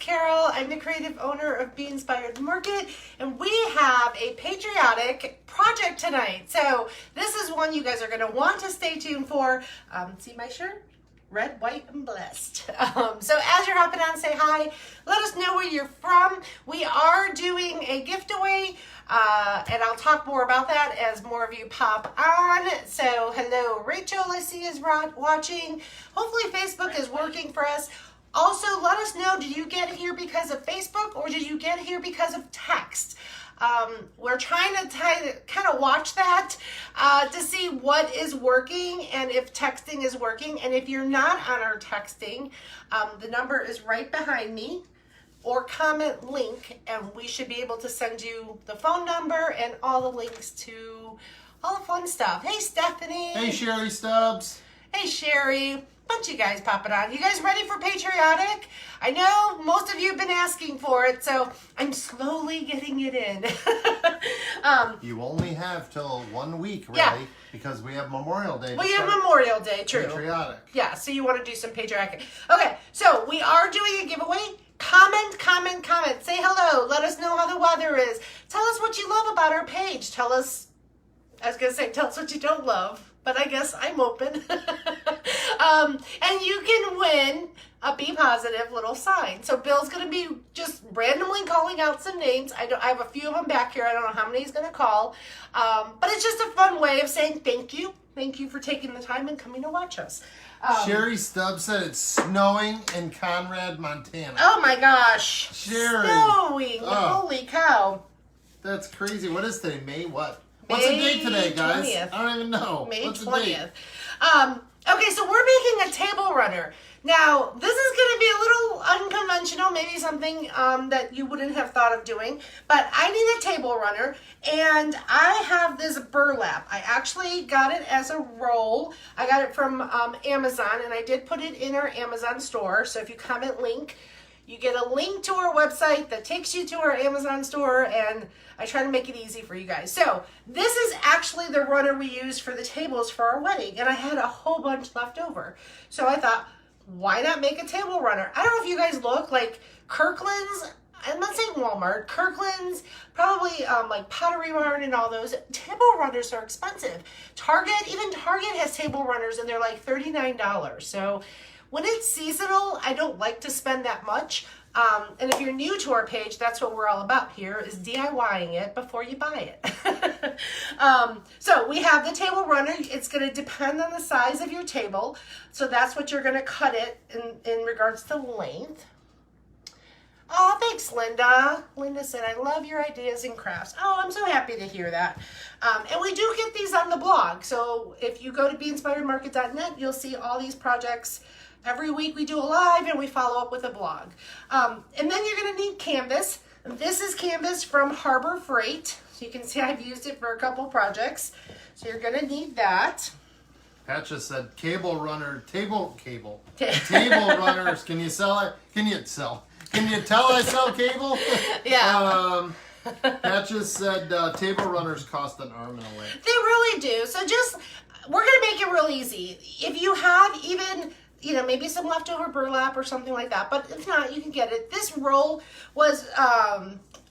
Carol. I'm the creative owner of Be Inspired Market, and we have a patriotic project tonight. So this is one you guys are going to want to stay tuned for. See my shirt? Red, white, and blessed. So as you're hopping on, say hi. Let us know where you're from. We are doing a giveaway, and I'll talk more about that as more of you pop on. So hello, Rachel, I see is watching. Hopefully Facebook is working for us. Also, let us know, did you get here because of Facebook or did you get here because of text? We're trying to kind of watch that to see what is working and if texting is working. And if you're not on our texting, the number is right behind me, or comment link, and we should be able to send you the phone number and all the links to all the fun stuff. Hey, Stephanie. Hey, Sherry Stubbs. Hey, Sherry. Bunch of guys popping on. You guys ready for Patriotic? I know most of you have been asking for it, so I'm slowly getting it in. You only have till 1 week, really, yeah, because we have Memorial Day. We have Memorial Day, true. Patriotic. Yeah, so you want to do some Patriotic. Okay, so we are doing a giveaway. Comment, comment, comment. Say hello. Let us know how the weather is. Tell us what you love about our page. Tell us, I was going to say, tell us what you don't love. But I guess I'm open. And you can win a Be Positive little sign. So Bill's going to be just randomly calling out some names. I have a few of them back here. I don't know how many he's going to call. But it's just a fun way of saying thank you. Thank you for taking the time and coming to watch us. Sherry Stubbs said it's snowing in Conrad, Montana. Oh my gosh. Sherry. Snowing. Oh. Holy cow. That's crazy. What is today? May what? What's the date today, guys? 20th. I don't even know. May What's 20th. Okay, so we're making a table runner. Now, this is going to be a little unconventional, maybe something that you wouldn't have thought of doing, but I need a table runner, and I have this burlap. I actually got it as a roll. I got it from Amazon, and I did put it in our Amazon store, so if you comment link, you get a link to our website that takes you to our Amazon store, and I try to make it easy for you guys. So this is actually the runner we used for the tables for our wedding, and I had a whole bunch left over. So I thought, why not make a table runner? I don't know if you guys look like Kirkland's. I'm not saying Walmart. Kirkland's, probably like Pottery Barn and all those. Table runners are expensive. Target, even Target has table runners, and they're like $39. So when it's seasonal, I don't like to spend that much. And if you're new to our page, that's what we're all about here, is DIYing it before you buy it. So we have the table runner. It's going to depend on the size of your table. So that's what you're going to cut it in regards to length. Oh, thanks, Linda. Linda said, I love your ideas and crafts. Oh, I'm so happy to hear that. And we do get these on the blog. So if you go to BeInspiredMarket.net, you'll see all these projects. Every week we do a live and we follow up with a blog. And then you're going to need canvas. This is canvas from Harbor Freight. So you can see I've used it for a couple projects. So you're going to need that. Pat just said table runners. Table runners. Can you sell it? Can you tell I sell cable? Yeah. Pat just said table runners cost an arm and a leg. They really do. So we're going to make it real easy. If you have even, maybe some leftover burlap or something like that, but if not, you can get it. This roll was,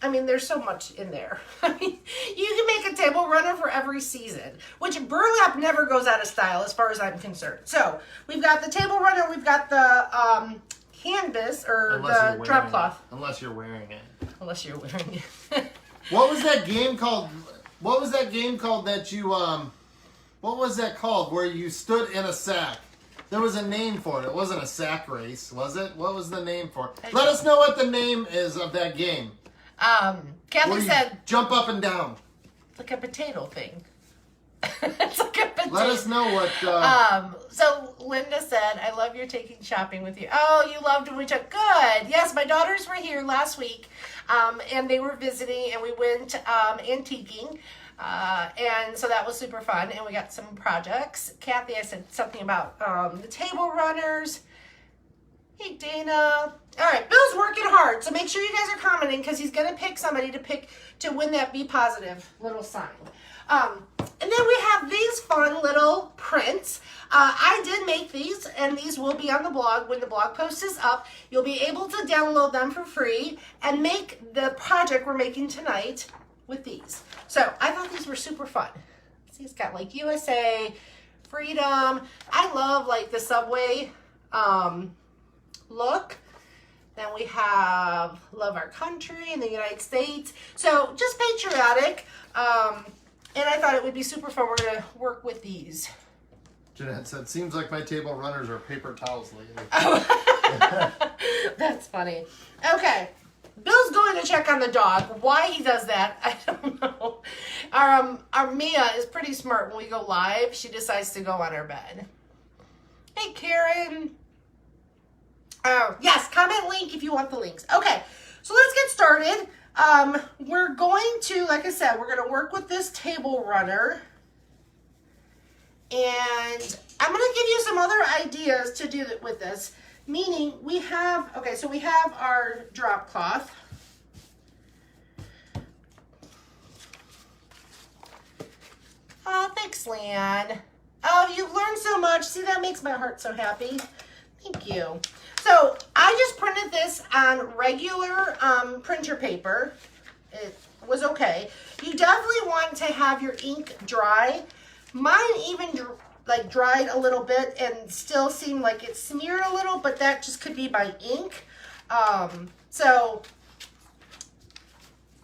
there's so much in there. You can make a table runner for every season, which burlap never goes out of style as far as I'm concerned. So we've got the table runner, we've got the canvas or the drop cloth. Unless you're wearing it. Unless you're wearing it. What was that game called? What was that game called that you, what was that called where you stood in a sack? There was a name for it. It wasn't a sack race, was it? What was the name for it? Let us know what the name is of that game. Kathy said, jump up and down. It's like a potato thing. It's like a potato. Let us know what... So Linda said, I love your taking shopping with you. Oh, you loved when we took... Good. Yes, my daughters were here last week, and they were visiting, and we went antiquing. And so that was super fun, and we got some projects. Kathy, I said something about the table runners. Hey, Dana. All right, Bill's working hard, so make sure you guys are commenting because he's going to pick somebody to win that Be Positive little sign. And then we have these fun little prints. I did make these, and these will be on the blog. When the blog post is up, you'll be able to download them for free and make the project we're making tonight with these. So I thought these were super fun. See, it's got like USA, freedom. I love like the subway look. Then we have love our country in the United States. So just patriotic. And I thought it would be super fun. We're going to work with these. Jeanette said, seems like my table runners are paper towels lately. Oh. That's funny. Okay. Bill's going to check on the dog. Why he does that, I don't know. Our Mia is pretty smart. When we go live, she decides to go on her bed. Hey, Karen. Oh, yes, comment link if you want the links. Okay, so let's get started. We're going to, like I said, we're going to work with this table runner. And I'm going to give you some other ideas to do with this. Meaning we have, okay, so we have our drop cloth. Oh, thanks, Lan. Oh, you've learned so much. See, that makes my heart so happy. Thank you. So I just printed this on regular printer paper. It was okay. You definitely want to have your ink dry. Mine even dried a little bit and still seemed like it smeared a little, but that just could be my ink. So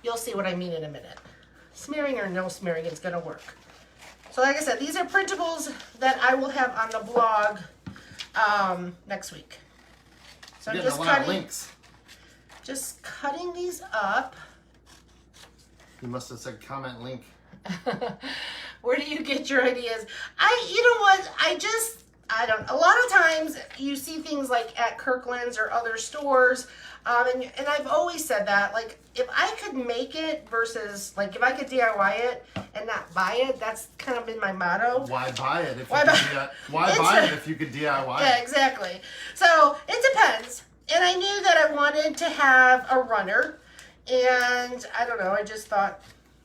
you'll see what I mean in a minute. Smearing or no smearing, it's gonna work. So like I said, these are printables that I will have on the blog next week. So I'm just cutting these up. You must have said comment link. Where do you get your ideas? You know what? I don't. A lot of times you see things like at Kirkland's or other stores, and I've always said that, like, if I could make it versus, like, if I could DIY it and not buy it, that's kind of been my motto. Why buy it if you could DIY it? Yeah, exactly. So it depends. And I knew that I wanted to have a runner, and I don't know, I just thought,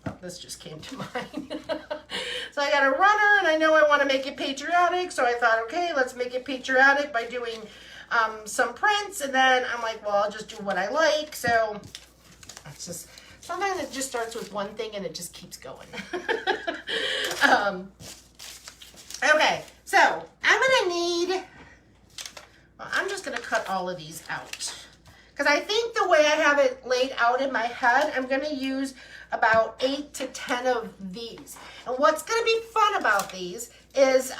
oh, this just came to mind. So I got a runner, and I know I want to make it patriotic, so I thought, okay, let's make it patriotic by doing some prints, and then I'm like, well, I'll just do what I like. So it's just, sometimes it just starts with one thing, and it just keeps going. Okay, so I'm going to need, well, I'm just going to cut all of these out. Because I think the way I have it laid out in my head, I'm going to use about 8 to 10 of these. And what's going to be fun about these is,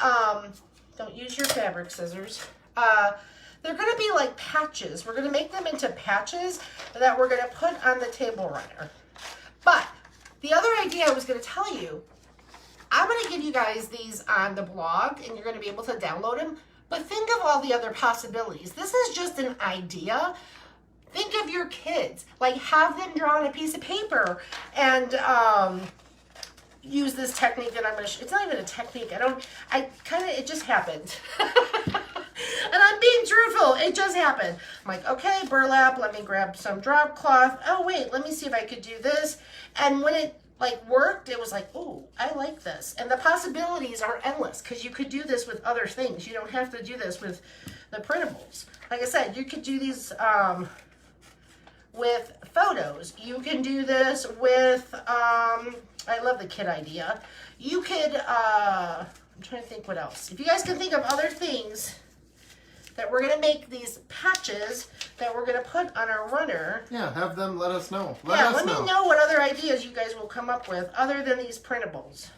don't use your fabric scissors. They're going to be like patches. We're going to make them into patches that we're going to put on the table runner. But the other idea I was going to tell you, I'm going to give you guys these on the blog, and you're going to be able to download them. But think of all the other possibilities. This is just an idea. Think of your kids, like have them draw on a piece of paper and use this technique that I'm going to, it's not even a technique. It just happened. And I'm being truthful. It just happened. I'm like, okay, burlap, let me grab some drop cloth. Oh, wait, let me see if I could do this. And when it like worked, it was like, oh, I like this. And the possibilities are endless because you could do this with other things. You don't have to do this with the printables. Like I said, you could do these, with photos. You can do this with, I love the kit idea. You could, I'm trying to think what else. If you guys can think of other things that we're going to make these patches that we're going to put on our runner. Yeah, have them let us know. Let me know what other ideas you guys will come up with other than these printables.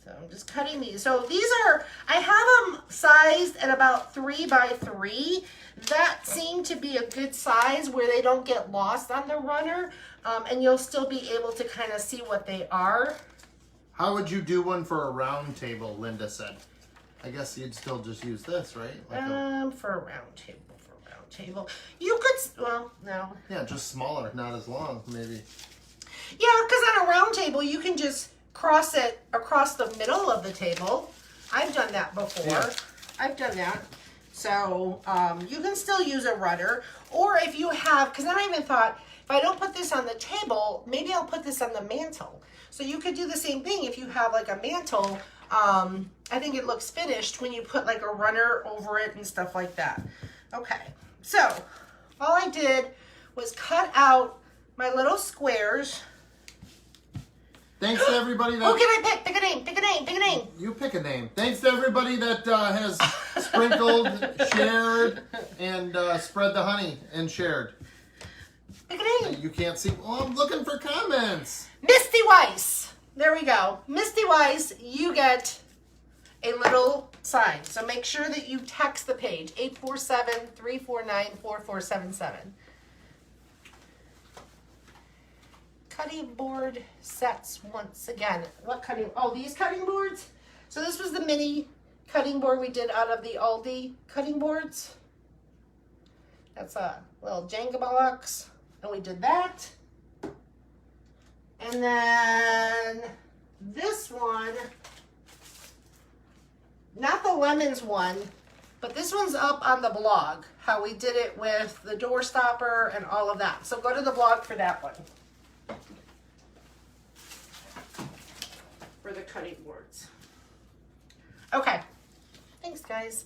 So I'm just cutting these. So these are, I have them sized at about 3 by 3. That seemed to be a good size where they don't get lost on the runner, and you'll still be able to kind of see what they are. How would you do one for a round table, Linda said? I guess you'd still just use this, right? Like for a round table. You could, well, no. Yeah, just smaller, not as long, maybe. Yeah, because on a round table, you can just cross it across the middle of the table. I've done that before. Yeah. I've done that. So you can still use a runner, or if you have, because then I even thought, if I don't put this on the table, maybe I'll put this on the mantle. So you could do the same thing if you have like a mantle. I think it looks finished when you put like a runner over it and stuff like that. Okay, so all I did was cut out my little squares. Thanks to everybody that... Oh, can I pick a name, pick a name, pick a name. You pick a name. Thanks to everybody that has sprinkled, shared, and spread the honey and shared. Pick a name. You can't see. Well, I'm looking for comments. Misty Weiss. There we go. Misty Weiss, you get a little sign. So make sure that you text the page, 847-349-4477. Cutting board sets once again. What cutting? Oh, these cutting boards? So this was the mini cutting board we did out of the Aldi cutting boards. That's a little Jenga box. And we did that. And then this one, not the lemons one, but this one's up on the blog, how we did it with the door stopper and all of that. So go to the blog for that one. For the cutting boards. Okay. Thanks, guys.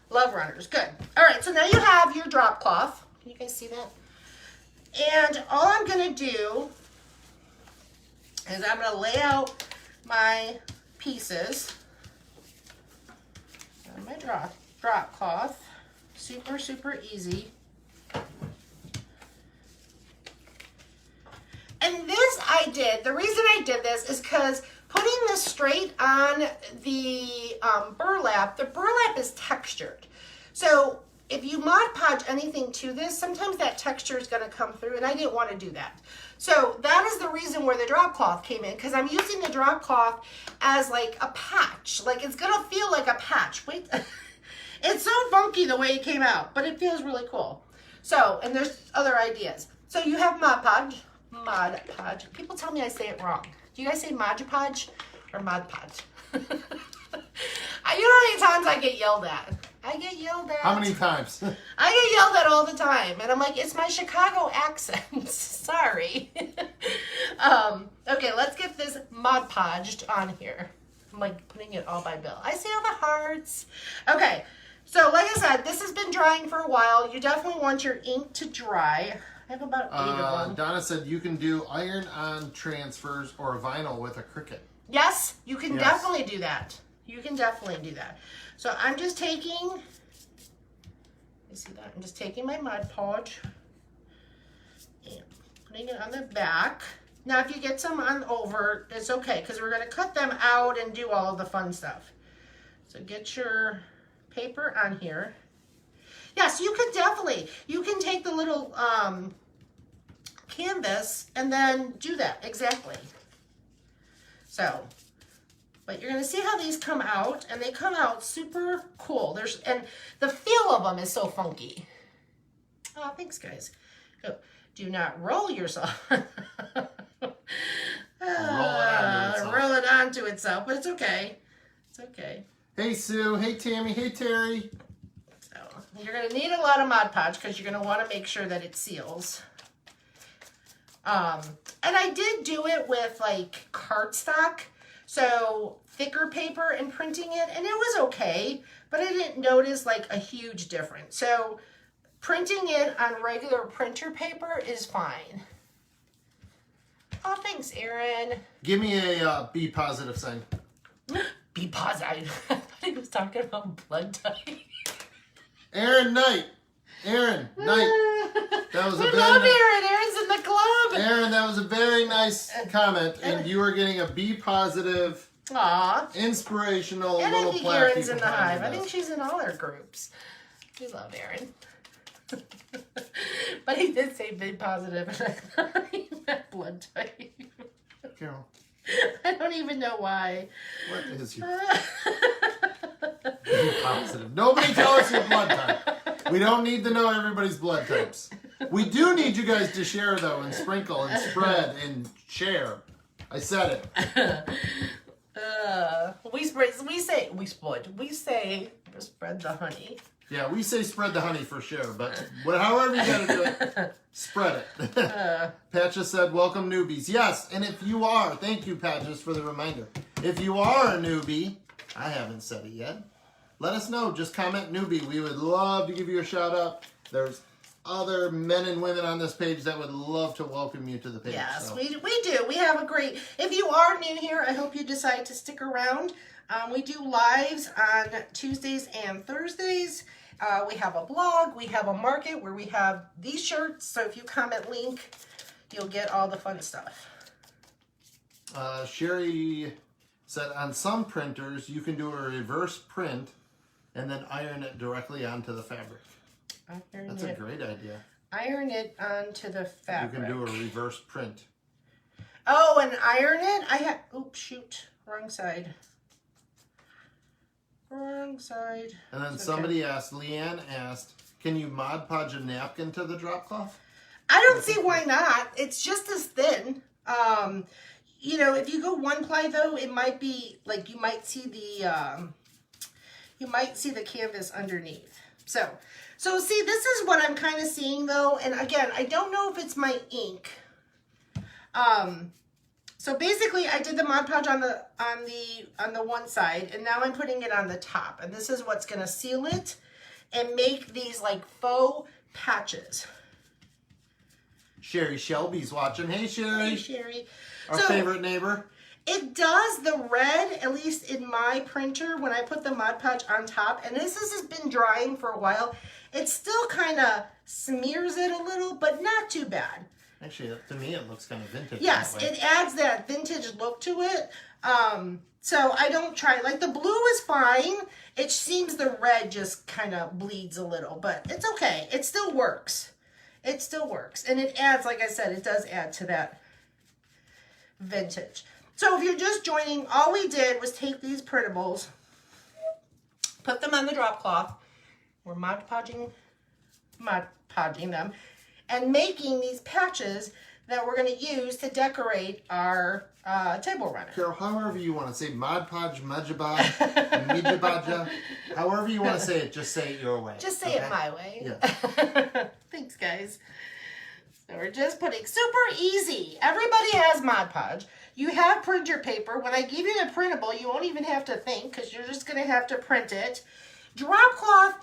Love runners. Good. All right, so now you have your drop cloth. Can you guys see that? And all I'm going to do is I'm going to lay out my pieces on my drop cloth. Super, super easy. And this I did, the reason I did this is because putting this straight on the burlap, the burlap is textured. So if you Mod Podge anything to this, sometimes that texture is going to come through, and I didn't want to do that. So that is the reason where the drop cloth came in, because I'm using the drop cloth as like a patch. Like it's going to feel like a patch. Wait, it's so funky the way it came out, but it feels really cool. So, and there's other ideas. So you have Mod Podge. Mod Podge. People tell me I say it wrong. Do you guys say Mod Podge or Mod Podge? You know how many times I get yelled at? I get yelled at. How many times? I get yelled at all the time. And I'm like, it's my Chicago accent. Sorry. Okay, let's get this Mod Podged on here. I'm like putting it all by Bill. I see all the hearts. Okay, so like I said, this has been drying for a while. You definitely want your ink to dry. I have about 8 of them. Donna said you can do iron-on transfers or vinyl with a Cricut. Yes, you can definitely do that. You can definitely do that. So I'm just taking, you see that? I'm just taking my Mod Podge and putting it on the back. Now if you get some on over, it's okay, because we're going to cut them out and do all of the fun stuff. So get your paper on here. Yes, you could definitely, you can take the little canvas and then do that, exactly. So, but you're gonna see how these come out, and they come out super cool. And the feel of them is so funky. Oh, thanks guys. Do not roll yourself. Roll it onto itself, but it's okay. It's okay. Hey Sue, hey Tammy, hey Terry. You're going to need a lot of Mod Podge because you're going to want to make sure that it seals. And I did do it with like cardstock, so thicker paper and printing it, and it was okay, but I didn't notice like a huge difference. So printing it on regular printer paper is fine. Oh, thanks, Aaron. Give me a be positive sign. Be positive. I thought he was talking about blood type. Aaron Knight. Aaron Knight. That was we love Aaron. Aaron's in the club. Aaron, that was a very nice comment, and you are getting a be positive, inspirational and little I think plaque. Aaron's in the hive. I think she's in all our groups. We love Aaron. But he did say be positive, and I thought he meant blood type. Carol. I don't even know why. What is your be positive? Nobody tell us your blood type. We don't need to know everybody's blood types. We do need you guys to share though, and sprinkle and spread and share. I said it. We say spread the honey. Yeah, we say spread the honey for sure, but however you gotta do it, spread it. Patches said, welcome newbies. Yes, and if you are, thank you, Patches, for the reminder. If you are a newbie, I haven't said it yet, let us know. Just comment newbie. We would love to give you a shout out. There's other men and women on this page that would love to welcome you to the page. Yes, so. we do. We have a great, if you are new here, I hope you decide to stick around. We do lives on Tuesdays and Thursdays. We have a blog, we have a market where we have these shirts. So if you comment link, you'll get all the fun stuff. Sherry said on some printers, you can do a reverse print and then iron it directly onto the fabric. That's a great idea. Iron it onto the fabric. You can do a reverse print. Oh, and iron it? Oops, shoot. Wrong side. Wrong side. And then somebody asked, Leanne asked, can you Mod Podge a napkin to the drop cloth? I don't see why not. It's just as thin. You know, if you go one ply though, it might be like you might see the canvas underneath. So see, this is what I'm kind of seeing though, and again, I don't know if it's my ink. So basically, I did the Mod Podge on the one side, and now I'm putting it on the top, and this is what's gonna seal it and make these like faux patches. Sherry Shelby's watching. Hey, Sherry. Hey, Sherry. Our favorite neighbor. It does the red, at least in my printer, when I put the Mod Podge on top, and this has been drying for a while, it still kind of smears it a little, but not too bad. Actually, to me, it looks kind of vintage. Yes, it adds that vintage look to it. So I don't try, like the blue is fine. It seems the red just kind of bleeds a little, but it's okay. It still works. It still works. And it adds, like I said, it does add to that vintage. So if you're just joining, all we did was take these printables, put them on the drop cloth. We're Mod Podging them, and making these patches that we're going to use to decorate our table runner. Carol, however you want to say Mod Podge, Majabaj, Mijabaja, however you want to say it, just say it your way. Just say it my way. Yeah. Thanks, guys. So we're just putting, super easy. Everybody has Mod Podge. You have printer paper. When I give you the printable, you won't even have to think because you're just going to have to print it. Drop cloth,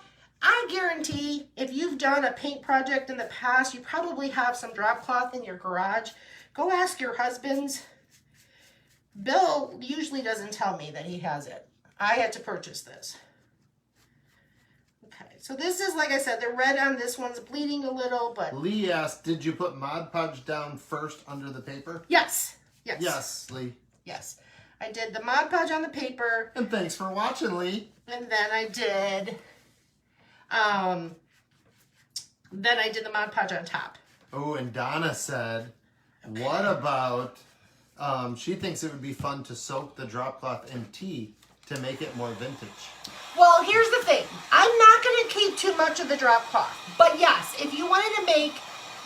I guarantee if you've done a paint project in the past, you probably have some drop cloth in your garage. Go ask your husbands. Bill usually doesn't tell me that he has it. I had to purchase this. Okay, so this is, like I said, the red on this one's bleeding a little, but... Lee asked, did you put Mod Podge down first under the paper? Yes. Yes. Yes, Lee. Yes. I did the Mod Podge on the paper. And thanks for watching, Lee. And then I did... then I did the Mod Podge on top. Oh, and Donna said, what about, she thinks it would be fun to soak the drop cloth in tea to make it more vintage. Well, here's the thing. I'm not going to keep too much of the drop cloth. But yes, if you wanted to make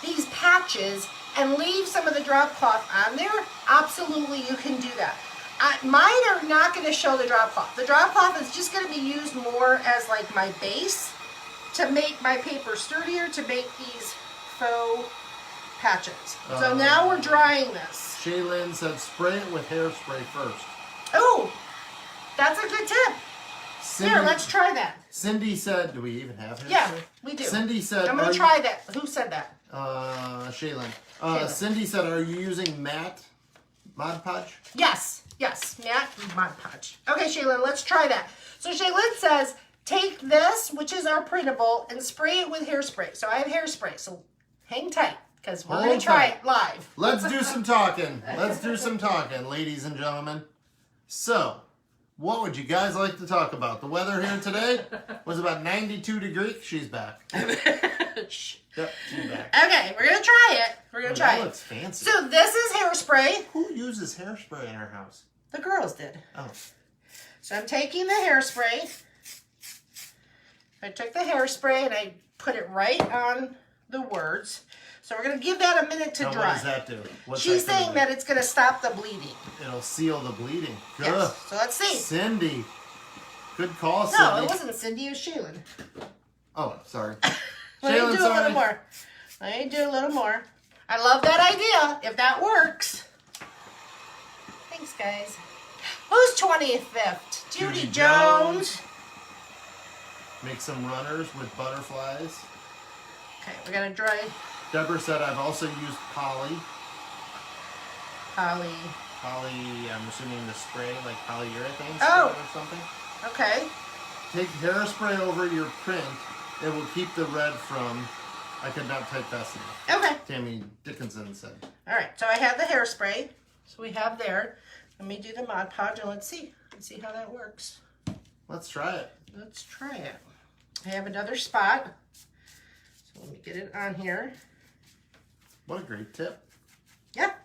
these patches and leave some of the drop cloth on there, absolutely you can do that. Mine are not going to show the drop cloth. The drop cloth is just going to be used more as like my base to make my paper sturdier, to make these faux patches. So now we're drying this. Shaylin said spray it with hairspray first. Oh, that's a good tip. Cindy, Here, let's try that. Cindy said, do we even have hairspray? Yeah, we do. Cindy said, I'm going to try that. Who said that? Shaylin. Shaylin. Cindy said, are you using matte Mod Podge? Yes, matte Mod Podge. Okay, Shaylin, let's try that. So Shaylin says, take this, which is our printable, and spray it with hairspray. So I have hairspray, so hang tight, because we're going to try it live. Let's do some talking. Let's do some talking, ladies and gentlemen. So, what would you guys like to talk about? The weather here today was about 92 degrees. She's back. Shh. Yep, she's back. Okay, we're going to try it. We're going to try That it. looks fancy. So this is hairspray. Who uses hairspray in our house? The girls did. Oh. So I'm taking the hairspray. I took the hairspray and I put it right on the words. So we're going to give that a minute to Now, dry. what does that do? What's She's that gonna saying do? that it's going to stop the bleeding. It'll seal the bleeding. Good. Yes. So let's see. Cindy. Good call, Cindy. No, it wasn't Cindy, it was Shaylin. Oh, sorry. Let me Shaylen, do a little more. Let me do a little more. I love that idea, if that works. Thanks, guys. Who's 25th? Judy Jones. Make some runners with butterflies. Okay, we're going to dry. Deborah said I've also used poly. Poly, I'm assuming the spray, like polyurethane Oh. spray or something. okay. Take hairspray over your print. It will keep the red from... I could not type fast enough. Okay. Tammy Dickinson said. All right, so I have the hairspray. So we have there. Let me do the Mod Podge and let's see. Let's see how that works. Let's try it. Let's try it. I have another spot. So let me get it on here. What a great tip. Yep.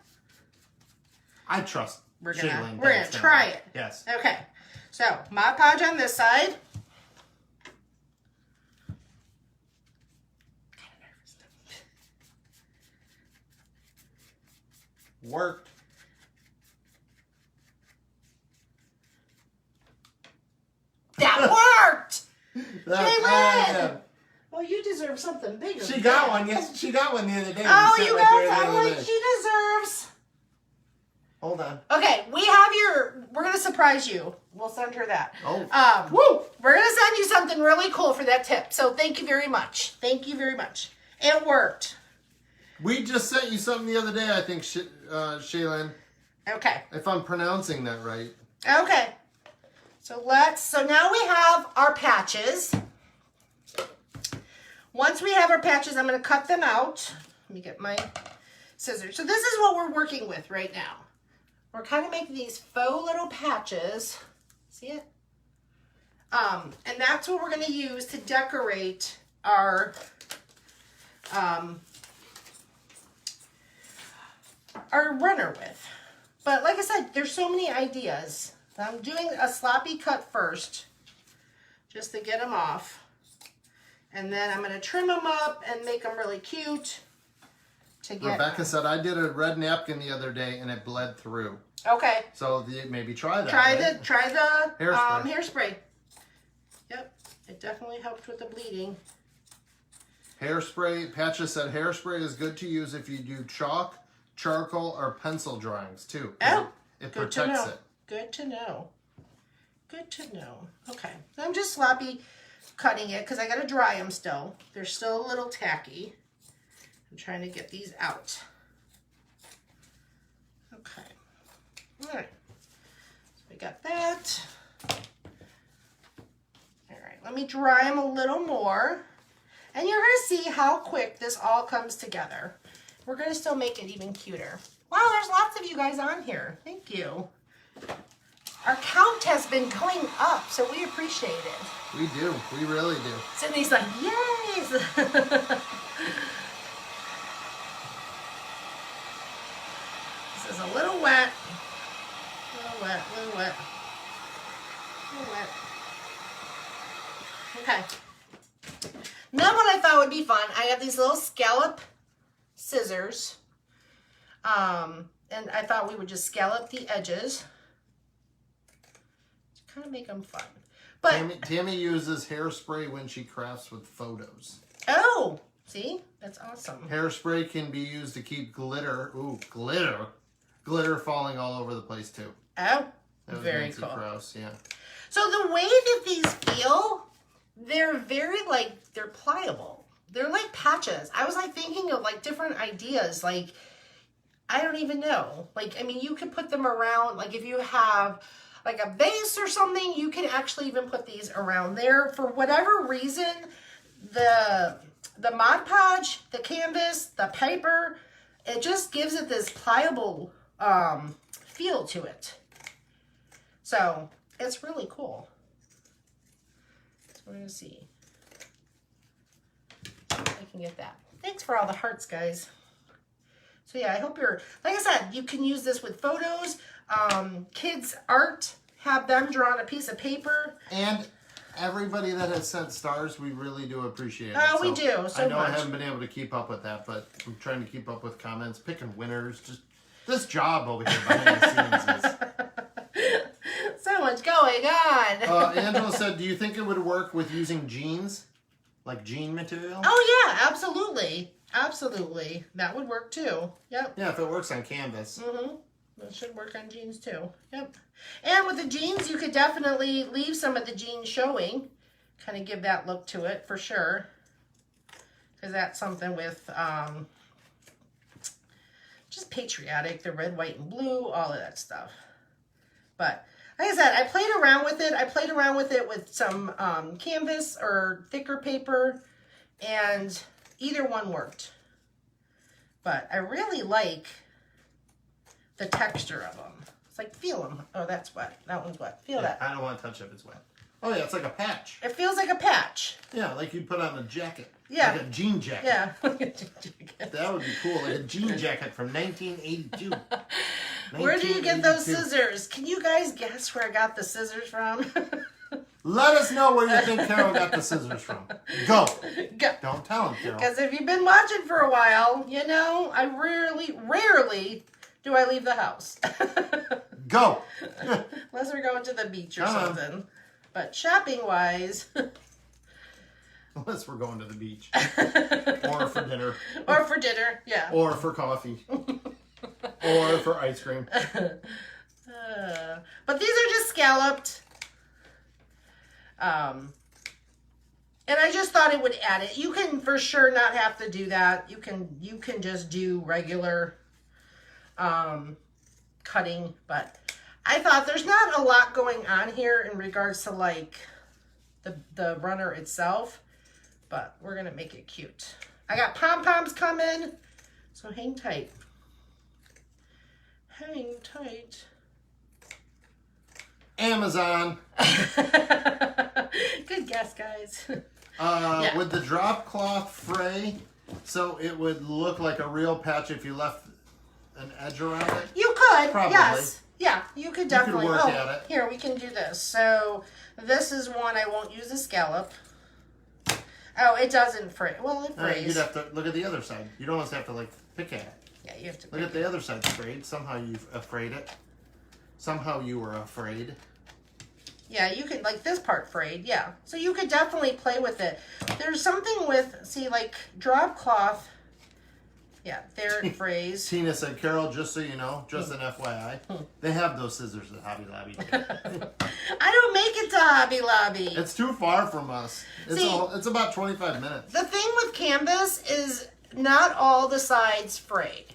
I trust We're Shaylen. gonna try it. Yes. Okay. So Mod Podge on this side. Kind of nervous. Worked. That worked. That's Shaylen! Well, you deserve something bigger. She got one. Yes, she got one the other day. Oh, We sat you right got there the that other one. day. She deserves. Hold on. Okay, we have your. We're gonna surprise you. We'll send her that. Oh. Woo! We're gonna send you something really cool for that tip. So thank you very much. Thank you very much. It worked. We just sent you something the other day, I think, Shaylen. Okay. If I'm pronouncing that right. Okay. So now we have our patches. Once we have our patches, I'm gonna cut them out. Let me get my scissors. So this is what we're working with right now. We're kind of making these faux little patches. See it? And that's what we're going to use to decorate our runner with. But like I said, there's so many ideas. I'm doing a sloppy cut first, just to get them off. And then I'm going to trim them up and make them really cute. Rebecca said I did a red napkin the other day and it bled through. Okay. So maybe try that. Try right? the Hairspray. Hairspray. Yep, it definitely helped with the bleeding. Hairspray. Patches said hairspray is good to use if you do chalk, charcoal, or pencil drawings too. Oh, it good to protects know. it. Good to know. Good to know. Okay, so I'm just sloppy cutting it because I got to dry them still. They're still a little tacky. I'm trying to get these out. Okay. All right. So we got that. All right. Let me dry them a little more. And you're going to see how quick this all comes together. We're going to still make it even cuter. Wow, there's lots of you guys on here. Thank you. Our count has been going up, so we appreciate it. We do. We really do. Sydney's like, yes. This is a little wet. A little wet, a little wet. A little wet. Okay. Now what I thought would be fun, I have these little scallop scissors. And I thought we would just scallop the edges to kind of make them fun. But Tammy uses hairspray when she crafts with photos. oh, see? That's awesome. Hairspray can be used to keep glitter. Ooh, glitter. Glitter falling all over the place too. Oh, That was very Nancy cool. Krause, yeah. So the way that these feel, they're very they're pliable. They're like patches. I was like thinking of like different ideas. Like, I don't even know. Like, I mean, you could put them around, like if you have like a vase or something, you can actually even put these around there. For whatever reason, the Mod Podge, the canvas, the paper, it just gives it this pliable feel to it. So it's really cool. So we're gonna see if I can get that. Thanks for all the hearts, guys. So yeah, I hope you're, like I said, you can use this with photos, kids' art, have them draw on a piece of paper. And everybody that has sent stars, we really do appreciate it. Oh, we do, so I know I much. haven't been able to keep up with that, but I'm trying to keep up with comments, picking winners, just this job over here behind the scenes is... So much going on. Angela said, do you think it would work with using jeans? Like jean material? Oh yeah, absolutely. Absolutely. That would work too. Yep. Yeah, if it works on canvas. Mm-hmm. That should work on jeans too. Yep. And with the jeans, you could definitely leave some of the jeans showing. Kind of give that look to it for sure. Because that's something with just patriotic, the red, white, and blue, all of that stuff. But like I said, I played around with it. I played around with it with some canvas or thicker paper, and either one worked. But I really like the texture of them. It's like, feel them. Oh, that's wet. That one's wet. Feel that. I don't want to touch it if it's wet. Oh, yeah, it's like a patch. It feels like a patch. Yeah, like you'd put on a jacket. Yeah. Like a jean jacket. Yeah. That would be cool. Like a jean jacket from 1982. Where do you get those scissors? Can you guys guess where I got the scissors from? Let us know where you think Carol got the scissors from. Go. Go. Don't tell him, Carol. Because if you've been watching for a while, you know, I rarely do I leave the house. Go. Unless we're going to the beach or something. But shopping-wise... Unless we're going to the beach. Or for dinner. Or for dinner, yeah. Or for coffee. Or for ice cream. But these are just scalloped. And I just thought it would add it. You can for sure not have to do that. You can just do regular cutting. But I thought there's not a lot going on here in regards to like the runner itself. But we're going to make it cute. I got Pom Poms coming. So hang tight. Hang tight. Amazon. Good guess, guys. Would the drop cloth fray so it would look like a real patch if you left an edge around it? You could, Probably. yes. Yeah, you could definitely. You could work at it. Here, we can do this. So this is one I won't use a scallop. Oh, it doesn't fray. Well, it frays. You'd have to look at the other side. You'd almost have to like pick at it. Yeah, you have to look at the other side's frayed. Somehow you've afraid it. Somehow you were afraid. Yeah, you could, like this part frayed, yeah. So you could definitely play with it. There's something with, see, like drop cloth. Yeah, there it frays. Tina said, Carol, just so you know, just an FYI, they have those scissors at Hobby Lobby. I don't make it to Hobby Lobby. It's too far from us. It's about 25 minutes. The thing with canvas is not all the sides frayed.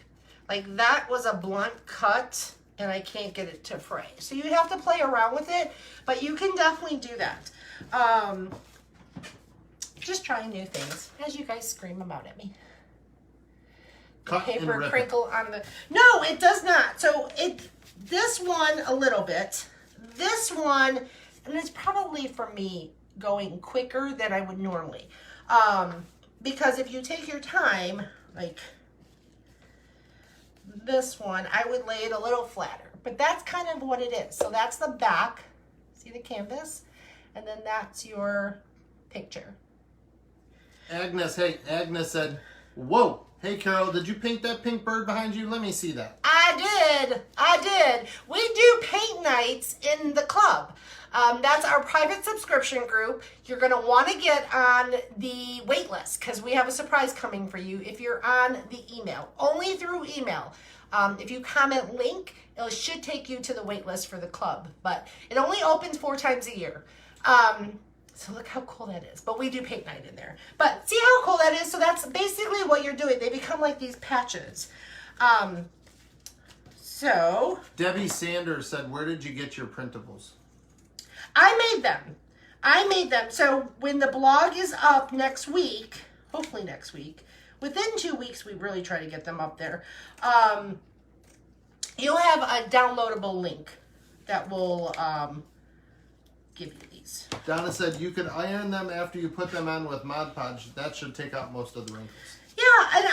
Like that was a blunt cut and I can't get it to fray. So you have to play around with it, but you can definitely do that. Just trying new things as you guys scream about at me. Cut Paper and rip crinkle on the... No, it does not. So this one a little bit. This one, and it's probably for me going quicker than I would normally. Because if you take your time, like this one, I would lay it a little flatter. But that's kind of what it is. So that's the back. See the canvas? And then that's your picture. Agnes said, whoa. Hey, Carol, did you paint that pink bird behind you? Let me see that. I did. We do paint nights in the club. That's our private subscription group. You're going to want to get on the wait list because we have a surprise coming for you if you're on the email. Only through email. If you comment link, it should take you to the wait list for the club. But it only opens 4 times a year. So look how cool that is. But we do paint night in there. But see how cool that is? So that's basically what you're doing. They become like these patches. So Debbie Sanders said, where did you get your printables? I made them. So when the blog is up next week, hopefully next week, within 2 weeks, we really try to get them up there. You'll have a downloadable link that will give you these. Donna said you can iron them after you put them on with Mod Podge. That should take out most of the wrinkles. Yeah, and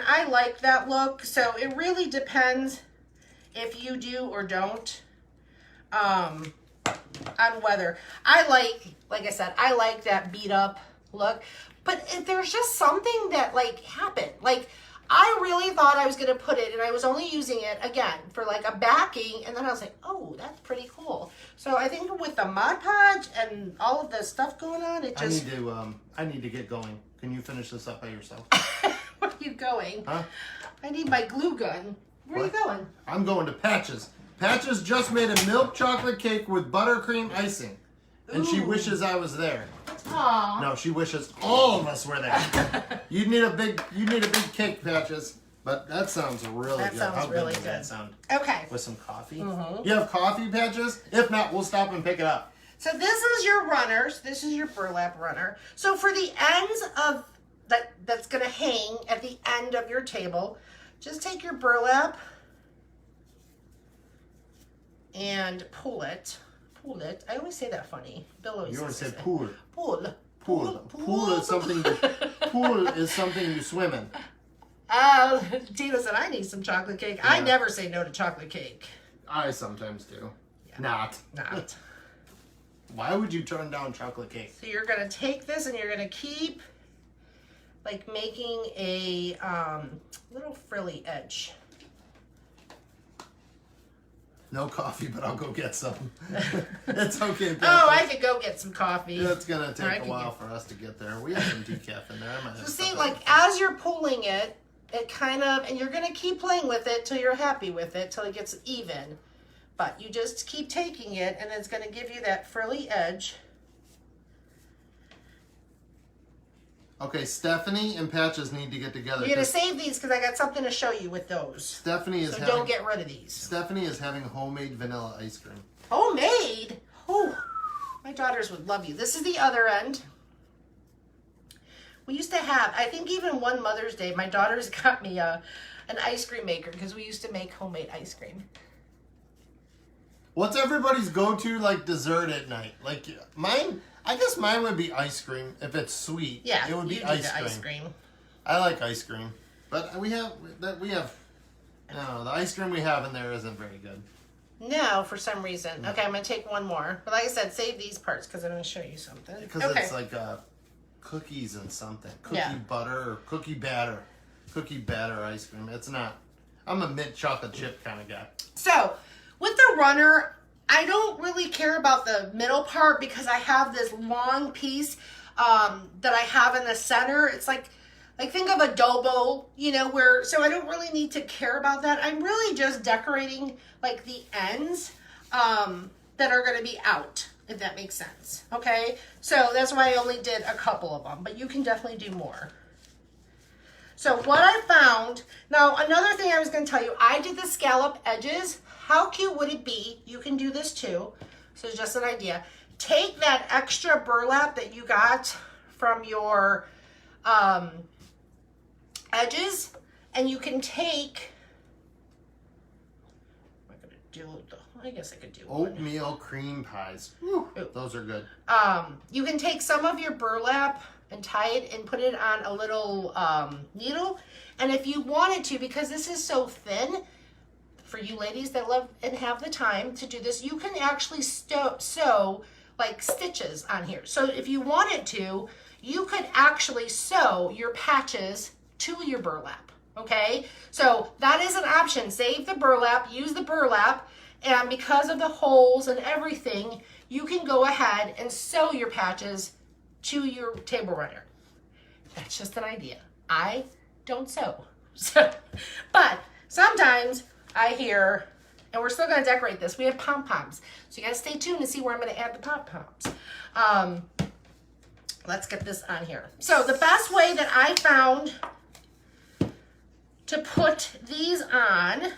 I like that look. So it really depends if you do or don't on whether. Like I said, I like that beat up look. But if there's just something that like happened. Like I really thought I was going to put it, and I was only using it, again, for like a backing, and then I was like, oh, that's pretty cool. So I think with the Mod Podge and all of the stuff going on, it just... I need to get going. Can you finish this up by yourself? Where are you going? Huh? I need my glue gun. Where are you going? I'm going to Patches. Patches just made a milk chocolate cake with buttercream icing. And she wishes I was there. Aww. No, she wishes all of us were there. You need a big cake, Patches. But that sounds really good. That sounds really good. good. That sound? Okay. With some coffee? Mm-hmm. You have coffee, Patches? If not, we'll stop and pick it up. So this is your runners. This is your burlap runner. So for the ends of that's going to hang at the end of your table, just take your burlap and pull it. Pull it. I always say that funny. Bill always You always says say that. pool. Pull. Pool. Pool is something. Pool is something you swim in. Tina said I need some chocolate cake. Yeah. I never say no to chocolate cake. I sometimes do. Yeah. Not. Not. Why would you turn down chocolate cake? So you're gonna take this and you're gonna keep like making a little frilly edge. No coffee, but I'll go get some. It's okay. Oh, I could go get some coffee. It's gonna take a while for us to get there. We have some decaf in there. I might have So see, like as you're pulling it, it kind of, and you're gonna keep playing with it till you're happy with it, till it gets even. But you just keep taking it, and it's gonna give you that frilly edge. Okay, Stephanie and Patches need to get together. You're gonna save these because I got something to show you with those. Stephanie is So don't get rid of these. Stephanie is having homemade vanilla ice cream. Homemade? Oh, my daughters would love you. This is the other end. We used to have, I think even one Mother's Day, my daughters got me an ice cream maker because we used to make homemade ice cream. What's everybody's go-to like dessert at night? Like mine, I guess mine would be ice cream if it's sweet. Yeah, it would be you do ice the cream. ice cream. I like ice cream, but we have. No, the ice cream we have in there isn't very good. No, for some reason. Okay, I'm gonna take one more. But like I said, save these parts because I'm gonna show you something. Because okay. it's like cookies and something. Cookie Yeah. butter or cookie batter. Cookie batter ice cream. It's not. I'm a mint chocolate chip kind of guy. So, with the runner, I don't really care about the middle part because I have this long piece that I have in the center. It's like think of adobo, so I don't really need to care about that. I'm really just decorating like the ends that are going to be out, if that makes sense. Okay, so that's why I only did a couple of them, but you can definitely do more. So what I found, now another thing I was going to tell you, I did the scallop edges. How cute would it be? You can do this too. So it's just an idea. Take that extra burlap that you got from your edges, and you can take, I guess I could do oatmeal cream pies. Whew, those are good. You can take some of your burlap and tie it and put it on a little needle. And if you wanted to, because this is so thin, for you ladies that love and have the time to do this, you can actually sew like stitches on here. So if you wanted to, you could actually sew your patches to your burlap. Okay, so that is an option. Save the burlap, use the burlap, and because of the holes and everything, you can go ahead and sew your patches to your table runner. That's just an idea. I don't sew. But sometimes I hear, and we're still going to decorate this, we have Pom Poms. So you got to stay tuned to see where I'm going to add the Pom Poms. Let's get this on here. So the best way that I found to put these on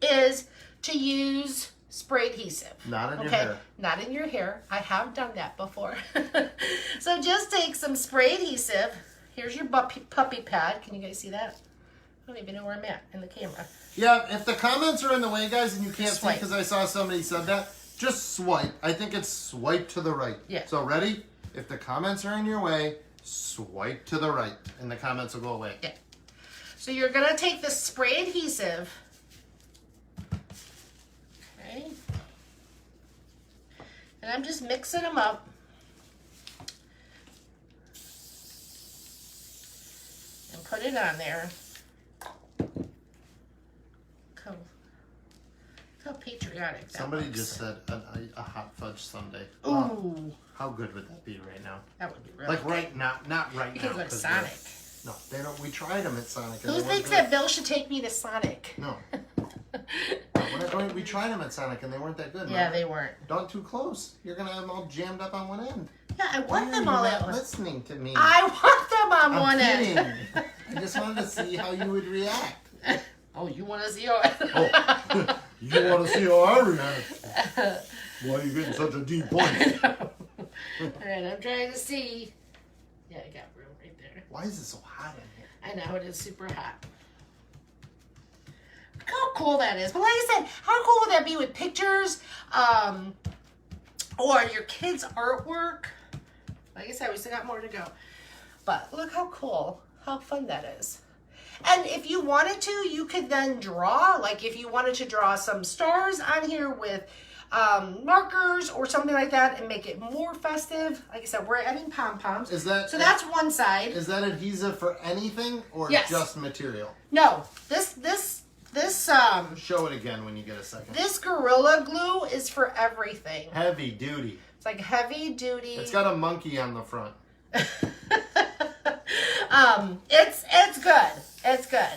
is to use spray adhesive. Not in your hair. Not in your hair. I have done that before. So just take some spray adhesive. Here's your puppy pad. Can you guys see that? I don't even know where I'm at in the camera. Yeah, if the comments are in the way, guys, and you can't see Swipe. because I saw somebody said that, just swipe. I think it's swipe to the right. Yeah. So ready? If the comments are in your way, swipe to the right, and the comments will go away. Yeah. So you're going to take the spray adhesive. Okay. And I'm just mixing them up. And put it on there. how patriotic that Somebody looks. just said a hot fudge sundae. Ooh. Wow. How good would that be right now? That would be really Like good. right now, not right You now. can go to 'cause Sonic. No, they don't. We tried them at Sonic. And Who they weren't thinks good. that Bill should take me to Sonic? No. We're not going, we tried them at Sonic and they weren't that good. Yeah, Right? they weren't. Don't too close. You're gonna have them all jammed up on one end. Yeah, I Why want are them you all not at once. listening to me? I want them on I'm one kidding. end. I just wanted to see how you would react. Oh, you want to see how? Oh, you want to see how I react? Why are you getting such a deep point? All right, I'm trying to see. Yeah, I got room right there. Why is it so hot in here? I know it is super hot. Look how cool that is. But like I said, how cool would that be with pictures, or your kids' artwork? Like I said, we still got more to go. But look how cool, how fun that is. And if you wanted to, you could then draw. Like if you wanted to draw some stars on here with markers or something like that and make it more festive. Like I said, we're adding Pom Poms. Is that so that's one side. Is that adhesive for anything or Yes. just material? No, this Show it again when you get a second. this Gorilla Glue is for everything. Heavy duty. It's like heavy duty. It's got a monkey on the front. It's good. It's good.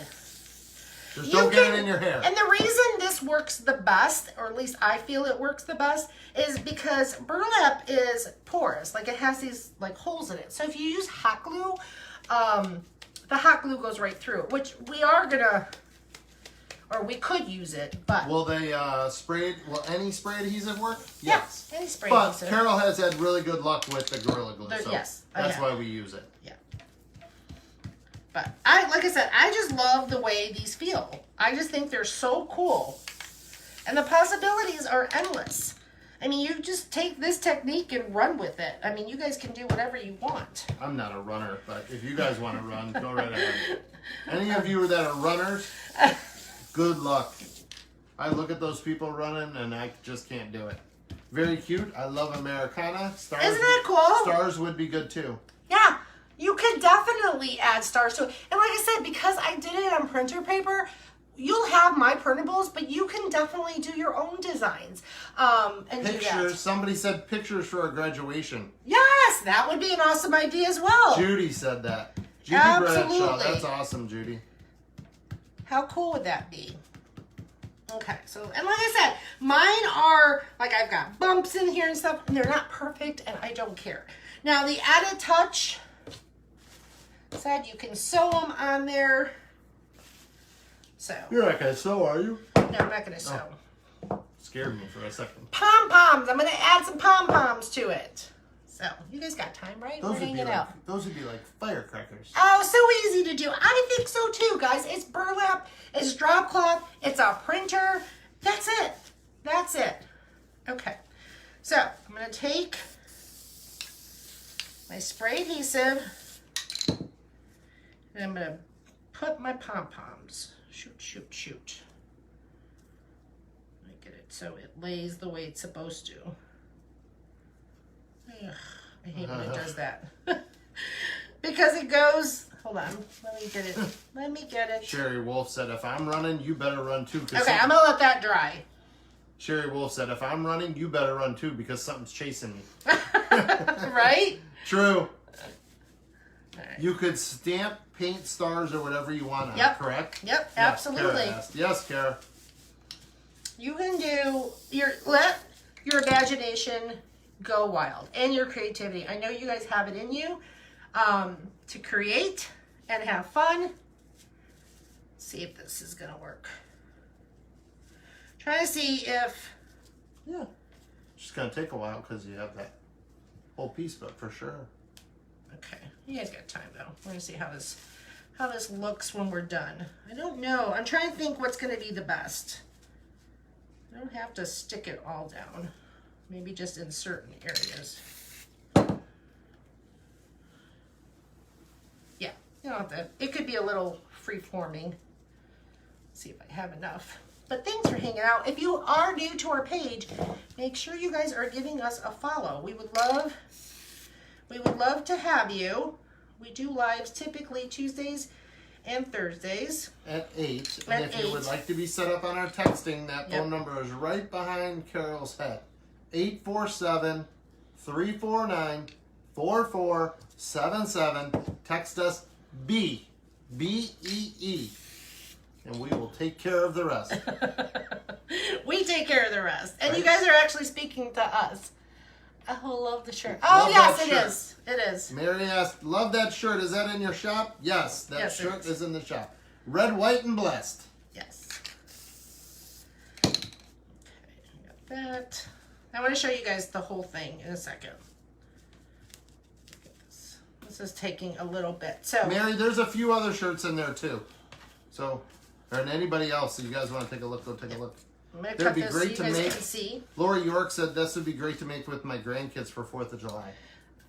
Just don't get it in your hair. And the reason this works the best, or at least I feel it works the best, is because burlap is porous. Like it has these like holes in it. So if you use hot glue, the hot glue goes right through it, which we are gonna, or we could use it, but Will they will any spray adhesive work? yeah, Yes. any spray But adhesive. Carol has had really good luck with the Gorilla Glue. So Yes, I that's have. why we use it. Yeah. But like I said, I just love the way these feel. I just think they're so cool. And the possibilities are endless. I mean, you just take this technique and run with it. I mean, you guys can do whatever you want. I'm not a runner, but if you guys want to run, go right ahead. Any of you that are runners, good luck. I look at those people running and I just can't do it. Very cute. I love Americana. Stars, Isn't that cool? Stars would be good too. Yeah, you could definitely add stars to it. And like I said, because I did it on printer paper, you'll have my printables, but you can definitely do your own designs. And do that. Pictures. Somebody said pictures for a graduation. Yes, that would be an awesome idea as well. Judy said that. Judy Absolutely. Bradshaw. That's awesome, Judy. How cool would that be? Okay, so, and like I said, mine are, like I've got bumps in here and stuff, and they're not perfect, and I don't care. Now, the added touch said you can sew them on there. So, You're not gonna sew, are you? no, I'm not going to sew. Scared me for a second. Pom Poms. I'm going to add some Pom Poms to it. So, you guys got time, right? Those We're would be hanging like out. those would be like firecrackers. Oh, so easy to do. I think so too, guys. It's burlap, it's drop cloth, it's a printer. That's it. That's it. Okay. So, I'm going to take my spray adhesive and I'm going to put my Pom Poms. Shoot, shoot, shoot. I get it so it lays the way it's supposed to. Ugh, I hate when it does that. Because it goes, hold on, let me get it. Let me get it. Sherry Wolf said, if I'm running, you better run too. Okay, I'm going to let that dry. Sherry Wolf said, if I'm running, you better run too because something's chasing me. Right? True. Alright. You could stamp, paint stars or whatever you want on Yep. it, correct? Yep, Yes, absolutely. Kara asked. Yes, Kara. You can do let your imagination go wild and your creativity. I know you guys have it in you to create and have fun. Let's see if this is gonna work. Trying to see if Yeah. It's just going to take a while because you have that whole piece, but for sure. okay. You guys got time though. We're gonna see how this looks when we're done. I don't know. I'm trying to think what's gonna be the best. I don't have to stick it all down. Maybe just in certain areas. Yeah, you don't have to. It could be a little free-forming. See if I have enough. But thanks for hanging out. If you are new to our page, make sure you guys are giving us a follow. We would love to have you. We do lives typically Tuesdays and Thursdays. At 8. At And if you would 8. like to be set up on our texting, that Yep. phone number is right behind Carol's head. 847-349-4477. Text us B. B-E-E. And we will take care of the rest. We take care of the rest. And Right. you guys are actually speaking to us. Oh, love the shirt. Oh, Love yes, that it shirt. is. It is. Mary asked, love that shirt. Is that in your shop? Yes, that Yes, it shirt is. is in the shop. Red, white, and blessed. Yes. Okay, got that. I want to show you guys the whole thing in a second. Look at this. This is taking a little bit. So, Mary, there's a few other shirts in there too. So, and anybody else, if you guys want to take a look, go take a look. I'm going to That'd cut be this so great you to guys make. can see. Lori York said this would be great to make with my grandkids for 4th of July.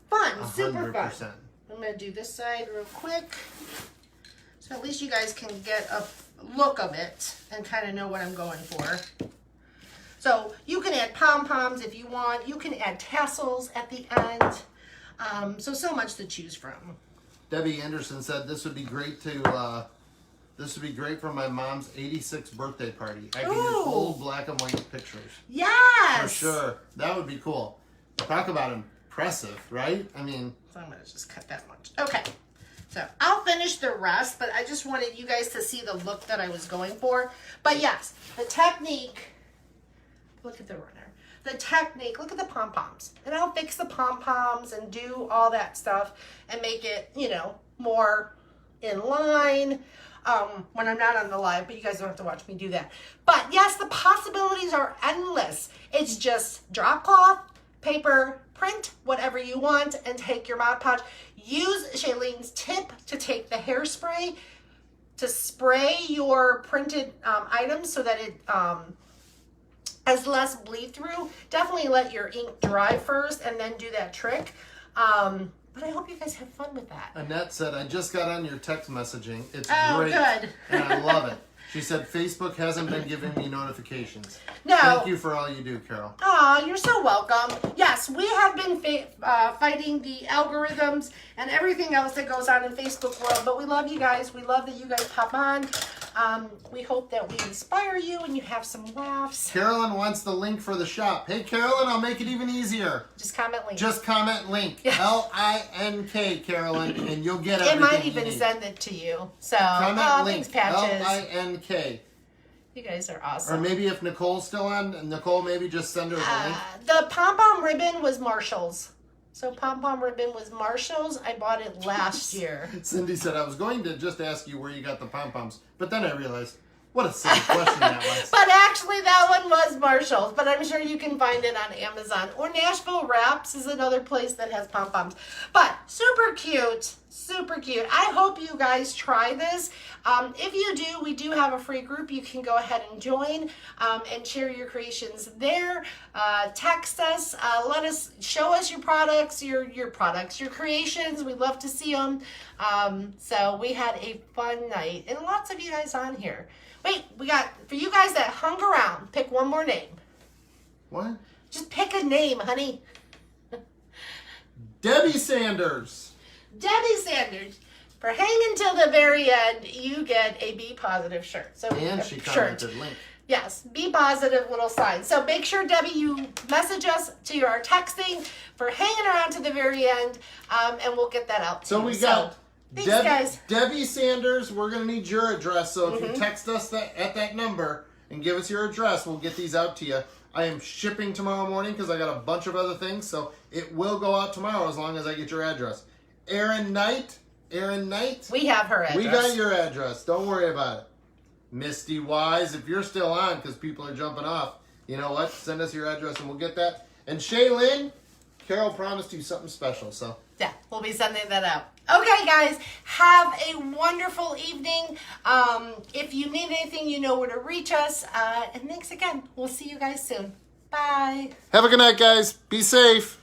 Fun. Super fun. 100%. I'm going to do this side real quick. So at least you guys can get a look of it and kind of know what I'm going for. So you can add pom-poms if you want. You can add tassels at the end. So much to choose from. Debbie Anderson said this would be great to, this would be great for my mom's 86th birthday party. I can Ooh. use old black and white pictures. Yes! For sure. That would be cool. Talk about impressive, right? I mean, So I'm going to just cut that much. Okay. So I'll finish the rest, but I just wanted you guys to see the look that I was going for. But yes, the technique, look at the runner. The technique, look at the pom-poms. And I'll fix the pom-poms and do all that stuff and make it, you know, more in line when I'm not on the live, but you guys don't have to watch me do that. But yes, the possibilities are endless. It's just drop cloth, paper, print whatever you want, and take your Mod Podge. Use Shailene's tip to take the hairspray to spray your printed items so that it has less bleed through. Definitely let your ink dry first and then do that trick. But I hope you guys have fun with that. Annette said, I just got on your text messaging. It's Oh, great. good. And I love it. She said, Facebook hasn't been giving me notifications. No. Thank you for all you do, Carol. Aw, you're so welcome. Yes, we have been fighting the algorithms and everything else that goes on in Facebook world, but we love you guys. We love that you guys pop on. We hope that we inspire you and you have some laughs. Carolyn wants the link for the shop. Hey, Carolyn, I'll make it even easier. Just comment link. Just comment link. Yes. L-I-N-K, Carolyn, and you'll get everything It might you even need. send it to you. So, Comment link. thanks, Patches. L-I-N-K. You guys are Or awesome. maybe if Nicole's still on, Nicole, maybe just send her the link. The pom-pom ribbon was Marshall's. So pom-pom ribbon was Marshall's. I bought it last year. Cindy said, I was going to just ask you where you got the pom-poms, but then I realized, what a silly question that was. But actually, that one was Marshall's. But I'm sure you can find it on Amazon. Or Nashville Wraps is another place that has pom-poms. But super cute. Super cute. I hope you guys try this. If you do, we do have a free group. You can go ahead and join and share your creations there. Text us. Show us your products, your creations. We'd love to see them. So we had a fun night. And lots of you guys on here. Wait, we got, for you guys that hung around, pick one more name. What? Just pick a name, honey. Debbie Sanders. Debbie Sanders. For hanging till the very end, you get a Be Positive shirt. So And she commented link. Yes, Be Positive little sign. So make sure, Debbie, you message us to your texting for hanging around to the very end, and we'll get that out. So we got thanks, guys. Debbie Sanders. We're going to need your address. So if you text us at that number and give us your address, we'll get these out to you. I am shipping tomorrow morning because I got a bunch of other things. So it will go out tomorrow as long as I get your address. Erin Knight. We have her address. We got your address. Don't worry about it. Misty Wise, if you're still on because people are jumping off, you know what? Send us your address and we'll get that. And Shaylin, Carol promised you something special. So yeah, we'll be sending that out. Okay, guys, have a wonderful evening. If you need anything, you know where to reach us. And thanks again. We'll see you guys soon. Bye. have a good night, guys. Be safe.